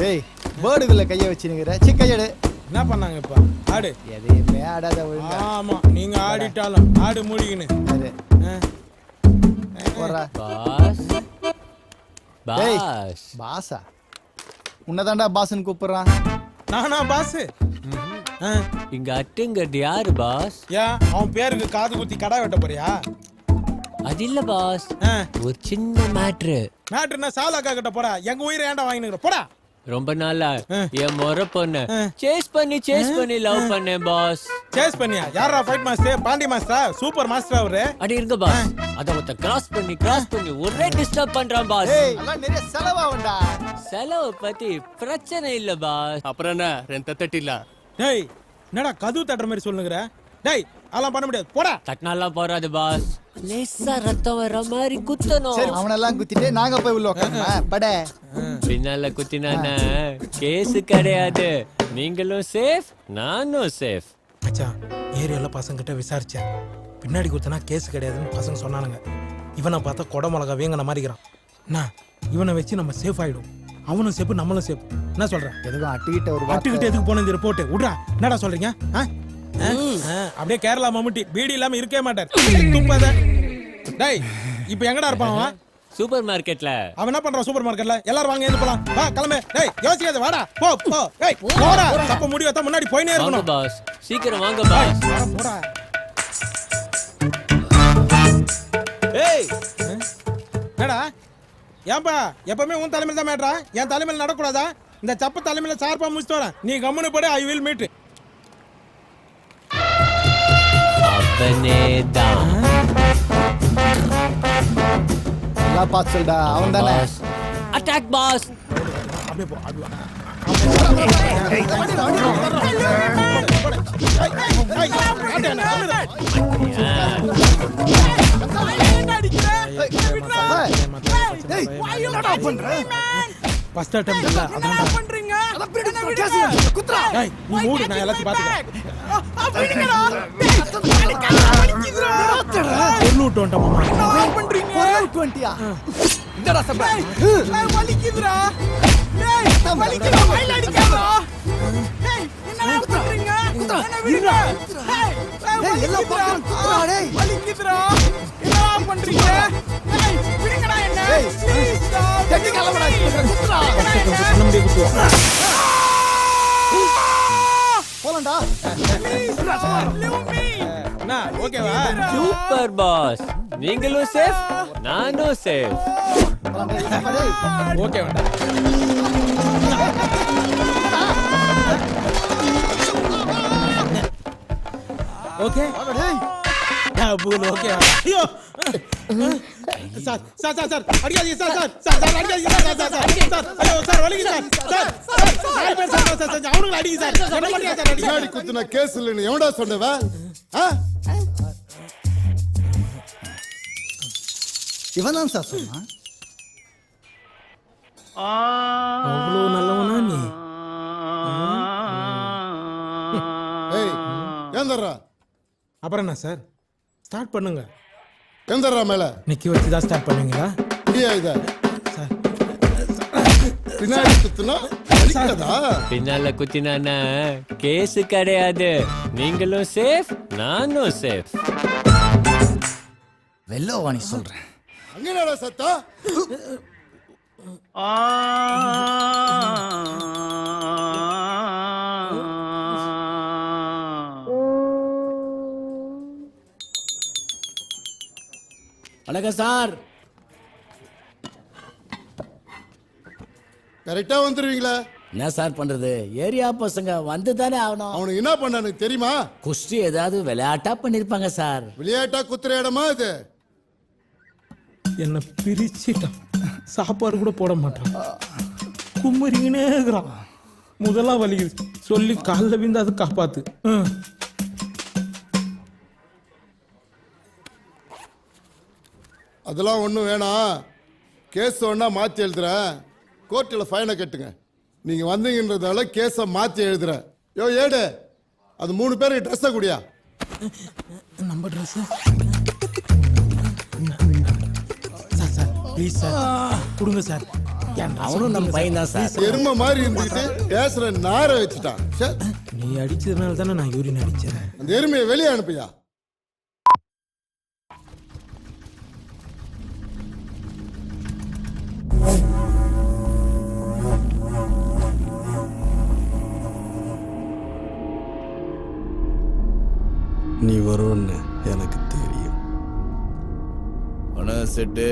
டேய் பேர்டுக்குள்ள கையை வச்சுனுங்கிற கையெடு. என்ன பண்ணாங்க இப்ப? ஆடு எதையுமே ஆடாத ஒழுங்கா. ஆமா நீங்க ஆடிட்டாலும் ஆடு மூடிக்கின்னு போறா. பாஸ் டேய் பாஸ் பாஸா? உன்னதாண்டா பாஸ்ன்னு கூப்பிடுறான். நானா பாஸ்? இங்க அட்டுங்கிறது யாரு பாஸ்? ஏன் அவன் பேருக்கு காது குத்தி கடை வெட்ட போறியா? அது இல்ல பாஸ், ஒரு சின்ன மேட்ரு. மேட்ருனா சாலாக்கா கிட்ட போடா. எங்க உயிரை ஏன்டா வாங்கினுக்கிற? போடா. ரொம்ப நாளா என் முறை பொண்ணு சேஸ் பண்ணி லவ் பண்ணேன் பாஸ். சேஸ் பண்ணியா? யாரா ஃபைட் மாஸ்டர்? பாண்டி மாஸ்டரா? சூப்பர் மாஸ்டர் அவரு. அடி இருங்க பாஸ், அத ஒருத்த கிராஸ் பண்ணி ஒரே டிஸ்டர்ப் பண்றான் பாஸ். ஏய் எல்லாம் நிறைய செலவாகும்டா. செலவு பத்தி பிரச்சனை இல்ல பாஸ். அப்புறம் என்ன ரெண்டு தட்டில? டேய் என்னடா கதவு தட்டுற மாதிரி சொல்லுங்கற? டேய் அதெல்லாம் பண்ண முடியாது. போடா. தட்டினாலாம் போறாது பாஸ், லேசா ரத்தம் வர மாதிரி குத்தணும். சரி அவனெல்லாம் குத்திட்டு நாங்க போய் உள்ள உட்காரணுமா? பட பின்னால குத்தினானா கேஸ் கிடையாது. நீங்களும் சேஃப், நானும் சேஃப். மச்சான் ஏரியால பசங்க கிட்ட விசாரிச்சேன். பின்னாடி குத்தனா கேஸ் கிடையாதுன்னு பசங்க சொன்னானுங்க. இவனை பார்த்தா கொடை மிளகா வேங்கன மாதிரிக்கிறான். என்ன இவனை வச்சு நம்ம சேஃப் ஆயிடும். அவனும் சேஃப் நம்மளும் சேஃப். என்ன சொல்றேன்? எதுவும் அட்டுக்கிட்ட ஒரு அட்டுக்கிட்ட எதுக்கு போன இந்த ரிப்போர்ட் விடுறா. என்னடா சொல்றீங்க? அப்படியே கேரளா மம்முட்டி பீடி இல்லாம இருக்கவே மாட்டார். துப்பாத. டேய் இப்போ எங்கடா இருப்பான் அவன்? சூப்பர் மார்க்கெட்ல. அவன் என்ன பண்றான் சூப்பர் மார்க்கெட்ல? எல்லாரும் வாங்க ஏந்து போலாம். வா கிளம்பு. டேய் யோசிக்காத வாடா. போ போ. டேய் போடா. தப்ப முடி வந்தா முன்னாடி போயினே இருக்கணும் பாஸ். சீக்கிரம் வாங்க பாஸ். போடா. ஏய் என்னடா? ஏன்பா எப்பவுமே உன் தலைமையில தான் மேட்ரா? என் தலைமையில நடக்கூடாதா? இந்த சப்ப தலைமையில சார்பா முடிச்சுட்டு வரேன். நீ கம்முனு போடு. I will meet. அவனேதான் நல்லா பாஸ் சொல்டா. அவன் தானே. Attack boss. அப்படியே போ. அப்படியே ஃபர்ஸ்ட் அட்டெம்ப்ட் இல்ல அதான் பண்றீங்க. அத பிடிச்சு கேஸ் குத்ரா. டேய் நீ மூடு, நான் எல்லாத்தையும் பாத்துக்கறேன். அப்படிங்கடா. வலிக்குதுடா. பொருள் டோன்ட்ட மாமா. என்ன பண்றீங்க? பொருள் 20யா? இந்தடா சப்ப. வலிக்குதுடா. டேய் வலிக்குதுடா. மயில அடிக்காதடா. டேய் என்ன பண்றீங்க? குத்ரா. டேய் எல்லாம் பாத்து குத்ரா. டேய் வலிக்குதுடா. என்ன பண்றீங்க? டேய் விடுங்கடா என்ன. ப்ளீஸ் டா. டெக்னிக்கலா வடா. குத்ரா. நம்ம குத்ரா. போலண்டா. என்ன ஓகேவா? Super pass. நீங்களும் சேஃப், நானும் சேஃப். ஓகே வேண்டா. Okay double okay. ஐயோ சார் சார் சார் சார் அடிக்காதீங்க சார் சார் சார் சார் அடிக்காதீங்க சார் சார் சார் ஐயோ சார் வலிக்குது சார் சார் சார் நாலு பேர் சார் சார் சார் அவனுக்கு அடிங்க சார். என்ன பண்றீங்க சார்? பின்னாடி குத்துன கேஸ் இல்லன்னு எவன்டா சொன்னவ? இவன் தான் சார் சொன்னான். அவ்வளவு நல்லவனா நீ? ஏய் ஏந்தறா. அப்புறம் என்ன சார்? ஸ்டார்ட் பண்ணுங்க. ஏந்தறா மேல. நிக்கி வச்சு தான் ஸ்டார்ட் பண்ணுவீங்களா? முடியா இத. சார் பின்னாடி குத்துனா வலிக்காதா? பின்னால குத்தினானா கேஸ் கிடையாது. நீங்களும் சேஃப், நானும் சேஃப். வெள்ளோவாணி சொல்றேன். அங்கடா சத்தா. வணக்கம் சார். கரெக்டா வந்துருவீங்களா? என்ன சார் பண்றது? ஏரியா பசங்க வந்து தானே ஆகணும். அவனுக்கு என்ன பண்ணானு தெரியுமா? குஸ்தி ஏதாவது விளையாட்டா பண்ணிருப்பாங்க சார். விளையாட்டா குத்துற இடமா இது? என்ன பிரிச்சிட்டான். சாப்பாடு கூட போட மாட்டான். கும்மரிங்கனே இருக்கிறான். முதல்ல வலிக்குது சொல்லி காலில் விழுந்து அதை காப்பாத்து. அதெல்லாம் ஒன்றும் வேணாம். கேஸ் ஒன்றா மாற்றி எழுதுறேன். கோர்ட்டில் ஃபைனை கட்டுங்க. நீங்கள் வந்தீங்கன்றதால கேஸை மாற்றி எழுதுறேன். யோ ஏடு, அது 3 பேருக்கு ட்ரெஸ்ஸை குடியா. நம்ம dress sir sir please sir கொடுங்க சார். அவனும் நம்ம பையன் தான் சார். எருமை மாதிரி இருந்துக்கிட்டு பேசுற நார வச்சுட்டான். ச்சே, நீ அடிச்சதுனால தானே நான் யூரின் அடிச்சேன். அந்த எருமையை வெளியே அனுப்பியா. நீ வருவன்னு எனக்கு தெரியும். பணம் செட்டு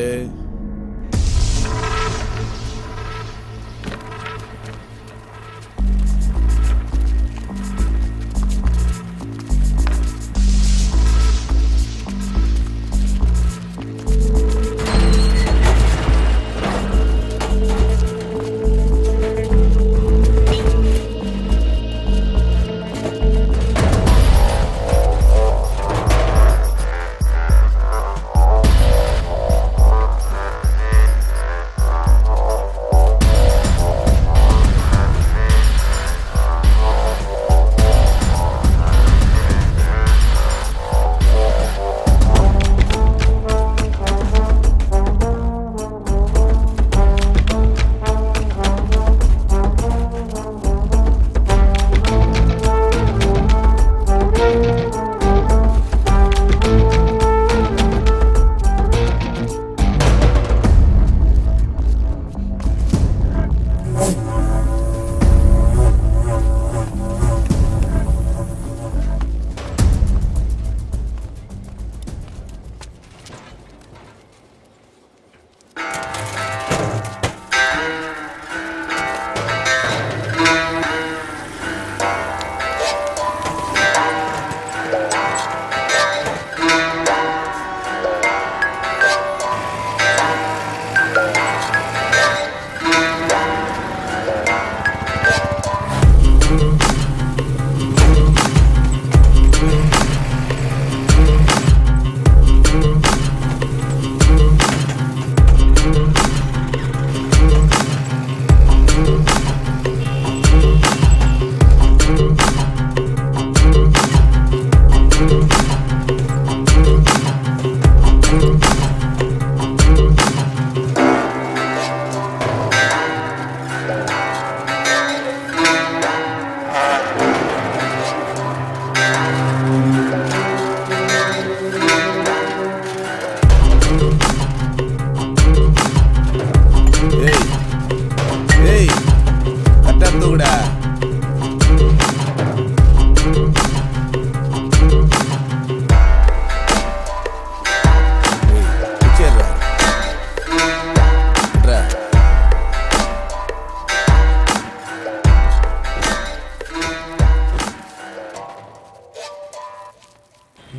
தூக்குடா.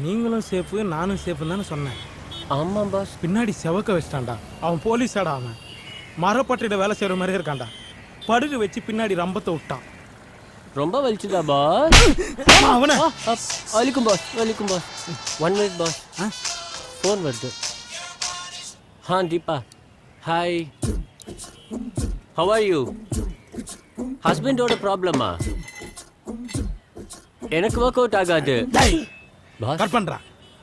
நீங்களும் சேஃபு நானும் சேஃபுன்னு தானே சொன்னேன். ஆமா பாஸ். பின்னாடி செவக்க வச்சிட்டான்டா. அவன் போலீஸாடா. அவன் மரப்பட்டியில வேலை செய்யற மாதிரியே இருக்கான்டா. படுகு வச்சு பின்னாடி ரம்பத்தை விட்டான். ரொம்ப வலிச்சுதா பாஸ்? அவன வலிக்கும் பாஸ், வலிக்கும் பாஸ். 1 minute boss. ஃபோன் வருது. Deepa. Hi. How are you? ஹஸ்பண்டோட ப்ராப்ளமா? எனக்கு ஒர்க் அவுட் ஆகாது பாஸ். கட் பண்றா.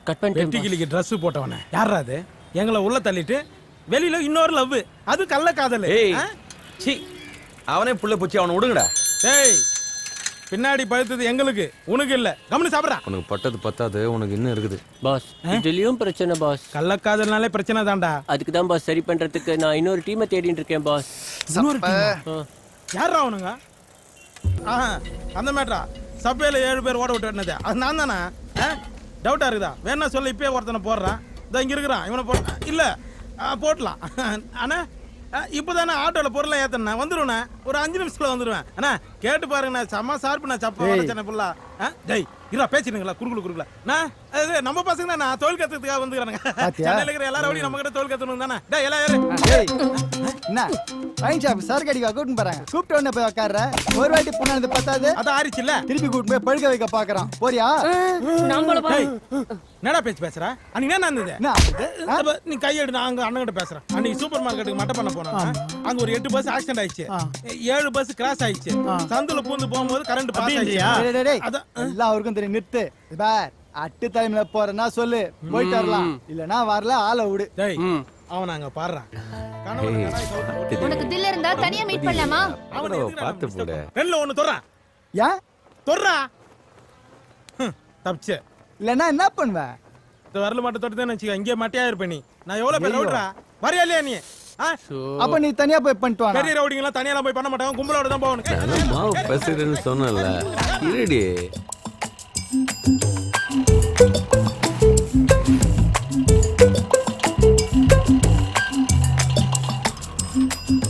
கட் பண்ணிட்டேன். வெட்டிக்கிளிக்கு ட்ரெஸ் போட்டவனே யாரா அது? எங்களை உள்ள தள்ளிட்டு வெளியில இன்னொரு லவ். அது கள்ள காதல். சி, அவனே புள்ள பூச்சி, அவனை விடுங்கடா. ஏய், பின்னாடி பழுத்தது எங்களுக்கு, உனக்கு இல்ல. கவனி சாப்பிடுறா. உனக்கு பட்டது பத்தாது, உனக்கு இன்னும் இருக்குது பாஸ். இதுலயும் பிரச்சனை பாஸ். கள்ளக்காதல்னாலே பிரச்சனை தான்டா. அதுக்கு தான் பாஸ் சரி பண்றதுக்கு நான் இன்னொரு டீமை தேடிட்டு இருக்கேன் பாஸ். இன்னொரு team? யாரா அவனுங்க? அந்த மேட்டரா சபையில 7 பேர் ஓட விட்டு வெட்டினது அது நான் தானே? டவுட்டா இருக்குதா? வேணா சொல்ல இப்பயே ஒருத்தனை போடுறான். இதோ இங்க இருக்கிறான். இவனை போட இல்ல போட்டலாம். ஆனா இப்போதானே ஆட்டோல பொருளை ஏத்தன வந்துருவேண்ணே. ஒரு 5 நிமிஷத்துல வந்துருவேன். அண்ணா கேட்டு பாருங்கண்ணா. செம்ம சார்புண்ணா. சப்பா வளச்சனை புல்லா. டேய் இருவா பேசிடுங்களா? குறுக்குல நம்ம பசங்க தான். நான் தொழில் கத்துறதுக்காக வந்துக்கிறானுங்க. சென்னையில இருக்கிற எல்லாரும் நம்ம கிட்ட தொழில் கத்துணும் தானே. டேய் எல்லாம் என்ன ஃபைன் ஷாப் சார் கடிக்கா கூட்டின்னு போறாங்க. கூப்பிட்டு உடனே போய் உட்கார்ற. ஒரு வாட்டி போனது பத்தாது. அது ஆறிச்சு இல்ல. திருப்பி கூட்டிட்டு போய் பழுக்க வைக்க பாக்குறான். போறியா? என்னடா பேச்சு பேசுற? அன்னைக்கு என்ன இருந்தது? நீ கையெடு. நான் அங்க அண்ணன் கிட்ட பேசுறேன். அன்னைக்கு சூப்பர் மார்க்கெட்டுக்கு மட்டை பண்ண போனோம். அங்க ஒரு 8 பஸ் ஆக்சிடென்ட் ஆயிடுச்சு. 7 பஸ் கிராஸ் ஆயிடுச்சு. சந்துல பூந்து போகும்போது கரண்ட் பாஸ் ஆயிடுச்சு. எல்லாம் அவருக்கும் தெரியும். நிறுத்து. பார் அட்டு டைம்ல போறேன்னா சொல்லு, போயிட்டு வரலாம். இல்லனா வரல ஆளை விடு. டேய் அவன் அங்க பாடுறான் கனவுல ஏய், கடாய் கவுத்து போட்டு உனக்கு தில் இருந்தா தனியா மீட் பண்ணலாமா? அவனை அப்புறம் எதுக்குடா பார்த்து நம்ம போடு. disturb பண்ண? ரெண்டுல ஒண்ணு தொடுறான் ஏன் தொடுறா தப்பிச்சே இல்லைன்னா என்ன பண்ணுவ? இந்த வரல மட்டும் தொட்டுதான் வச்சுக்க இங்கே மட்டையா இருப்ப நீ நான் எவ்வளவு பேர் ரவுடரா வரையா இல்லையா நீ அப்ப நீ தனியா போய் பண்ணிட்டு வா. பெரிய ரவுடிங்கெல்லாம் தனியெல்லாம் போய் பண்ண மாட்டாங்க கும்பலோட தான் போகணும் அதான் மாவு பேசுறேன்னு சொன்னல இருடி.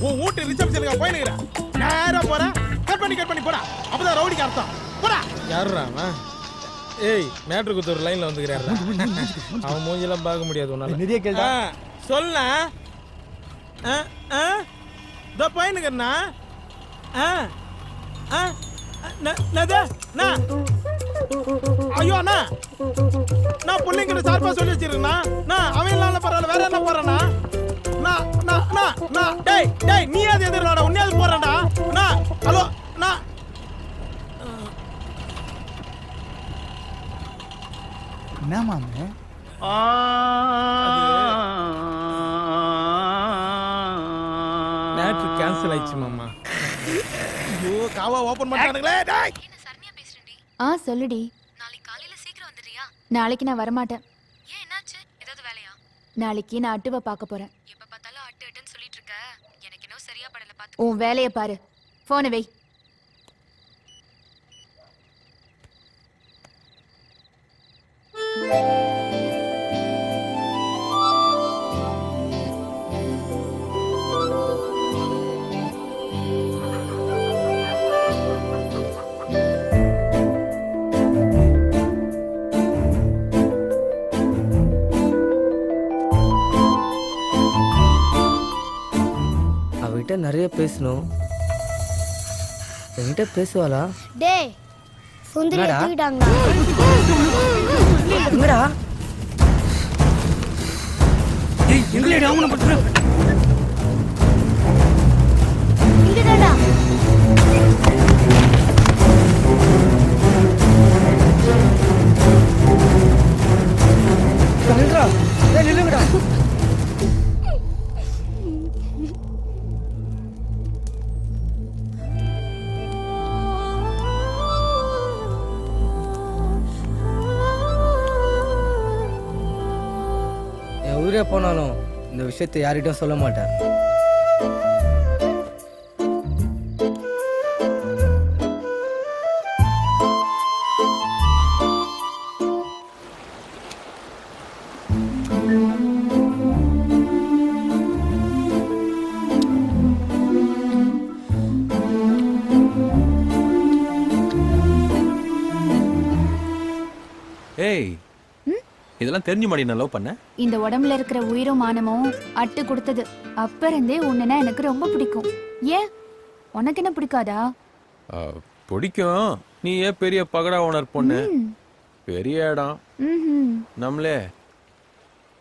உன் வீட்டு ரிசப்ஷனுக்கு போய் நிக்கிறேன் நேரா போறேன் கட் பண்ணி போடா அப்பதான் ரவுடிக்கு அர்த்தம் போடா யாருடா அவன் ஏய் மேட்ரு குத்து ஒரு லைன்ல வந்துக்கிறாரு அவன் மூஞ்சிலாம் பார்க்க முடியாது உன்னால நிறைய கேள்வி. சொல்ல இதோ போயினுக்கிறண்ணா ஐயோ அண்ணா நான் பிள்ளைங்கிட்ட சார்பா சொல்லி வச்சிருக்கேண்ணா அவன் இல்லாம பரவாயில்ல வேற என்ன போறேண்ணா டேய் நீ அது எதிர்டா உன்னையாவது போறேன்டா ஹலோ நான் என்ன மாமே? மேட்ரு கேன்சல் ஆயிடுச்சு மாமா ஐயோ காவா ஓபன் பண்ணிட்டானுங்களே டேய் சொல்லுடி. நாளைக்கு காலையில சீக்கிரம் வந்துடுறியா? நாளைக்கு நான் வரமாட்டேன். ஏன் என்னாச்சு? ஏதாவது வேலையா? நாளைக்கு நான் அட்டுவை பார்க்க போறேன். எப்ப பார்த்தாலும் அட்டுன்னு சொல்லிட்டு இருக்க. எனக்கு இன்னும் சரியா படல பாத்து. உன் வேலையை பாரு. போனை வை. அவகிட்ட நிறைய பேசணும். என்கிட்ட பேசுவாளா? டேய் சுந்தரி என்னடா? எடுத்துக்கிட்டாங்களா? எங்கடா? இங்கதாடா. நில்லுடா. ஏய், நில்லுங்கடா. என் உயிரே போனாலும் இந்த விஷயத்தை யார்கிட்டயும் சொல்ல மாட்டேன். ஏய் இதெல்லாம் தெரிஞ்சு மாடி நான் லவ் பண்ண இந்த உடம்புல இருக்கிற உயிரும் மானமும் அட்டு கொடுத்தது. அப்ப இருந்தே உன்னை எனக்கு ரொம்ப பிடிக்கும். ஏன் உனக்கு என்ன பிடிக்காதா? பிடிக்கும் நீ ஏன் பெரிய பகடா ஓனர் பொண்ணு பெரிய இடம் ம்ஹும். நம்மளே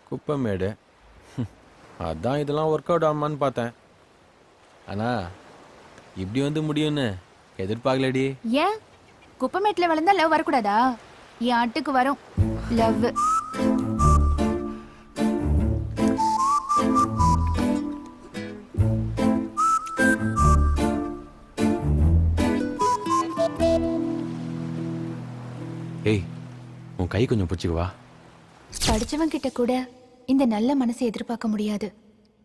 குப்பமேடு அதான் இதெல்லாம் ஒர்க் அவுட் ஆமான்னு பார்த்தேன் ஆனா இப்படி வந்து முடியும்னு எதிர்பார்க்கலடி ஏன் குப்பமேட்ல வளர்ந்தா லவ் வரக்கூடாதா? என் ஆட்டுக்கு வரும் லவ். ஏய் உன் கை கொஞ்சம் பிடிச்சிக்குவா படிச்சவன் கிட்ட கூட இந்த நல்ல மனசை எதிர்பார்க்க முடியாது.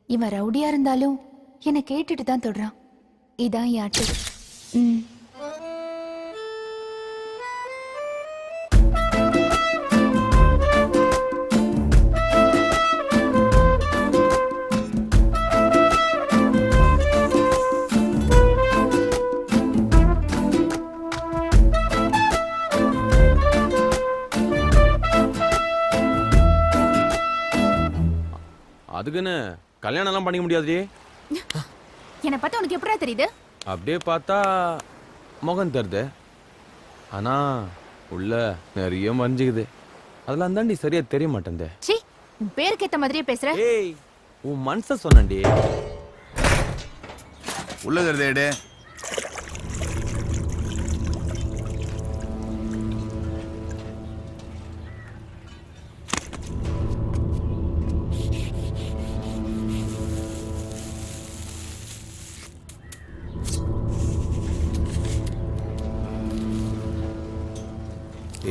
இவன் ரவுடியா இருந்தாலும் என்னை கேட்டுட்டு தான் தொடுறான். இதான் என் ஆட்டு. அதுக்குன்னு கல்யாணம் எல்லாம் பண்ணிக்க முடியாதுடி என்னை பார்த்தா உனக்கு எப்படா தெரியுது? அப்படியே பார்த்தா முகம் தருது ஆனா உள்ள நிறைய மறைஞ்சுக்குது அதெல்லாம் தாண்டி சரியா தெரிய மாட்டேன் சீ, உன் பேருக்கு ஏத்த மாதிரியே பேசுற. ஏய் உன் மனச சொன்னேன்டி உள்ளதே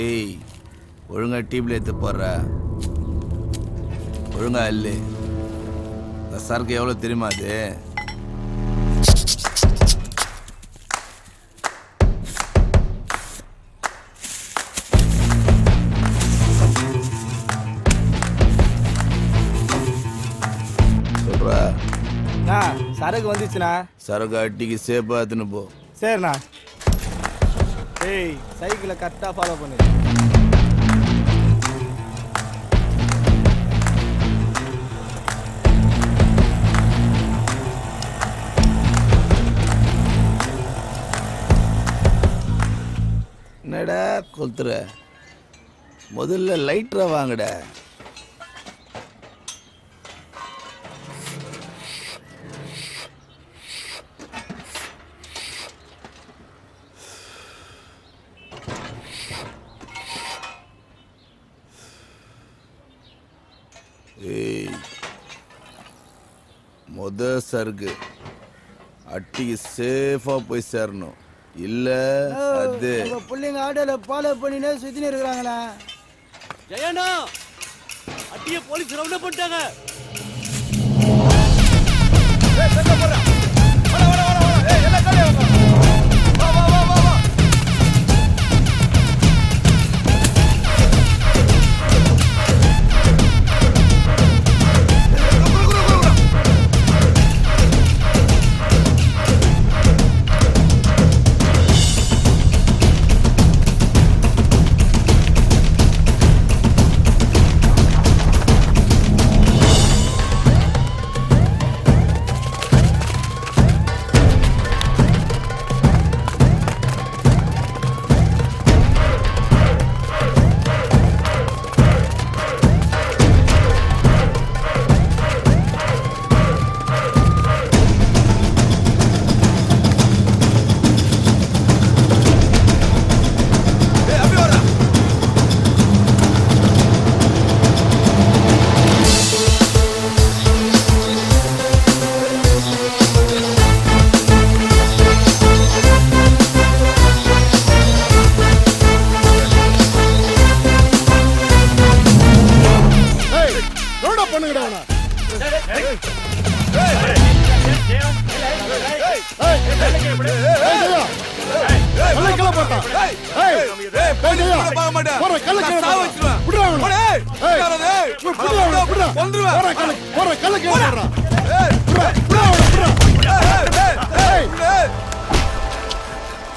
ஏய் ஒழுங்கா டீப்ல எடுத்து போடுற ஒழுங்கா இல்லை இந்த சரக்கு எவ்வளோ தெரியுமா அது சொல்றா சரக்கு வந்துச்சுண்ணா. சரக்கு அட்டிக்கு சேஃபா எடுத்துன்னு போ. சரிண்ணா. ஏய் சைக்கிளை கரெக்டாக ஃபாலோ பண்ணு. என்னடா கொளுத்துற முதல்ல லைட்டரா வாங்கடா. ஏய் சருக்கு அட்டிக்கு சேஃபா போய் சேரணும். இல்ல அது பிள்ளைங்க ஆட்டோல ஃபாலோ பண்ணினே சுத்தினே இருக்கிறாங்களா? ஜெயண்ணா அட்டிய போலீஸ் ரவுண்ட் பண்ணிட்டாங்க.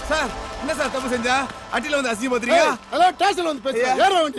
சார் என்ன சார் தப்பு செஞ்சா அட்டில வந்து அசிங்க பாத்துறீங்க? அதான் ஸ்டேஷன்ல வந்து பேசுறேன். ஏற வண்டி